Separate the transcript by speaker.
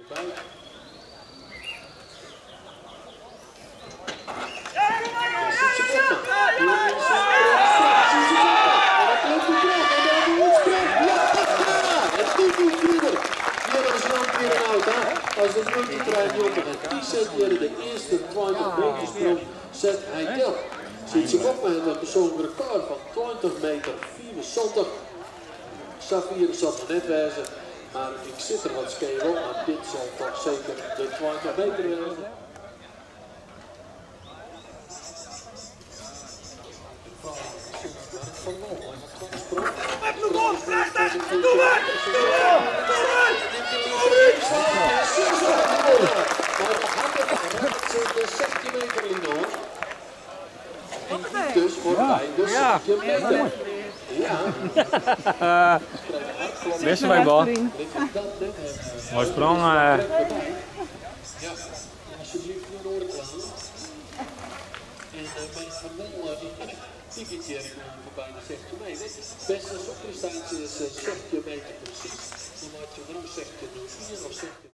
Speaker 1: erbij. Als de multitrein jongen en 10 centimeter de eerste 20 meter sprong, zet hij tel. Ziet zich op met een persoonlijk record van 20 meter 74. Xavier zal er net wijzen, maar ik zit er wat scheef op, maar dit zal toch zeker de 20 meter wezen. Dus wordt hij dus je meter. Ja.
Speaker 2: Best wel bal. Mooi sprong.
Speaker 1: Ja, alsjeblieft naar orde klaar. En mijn Hamel die keer voor bijna 60 meter. Beste zoekprestatie is 60 meter precies. Dan had je nog 60 4 of 60.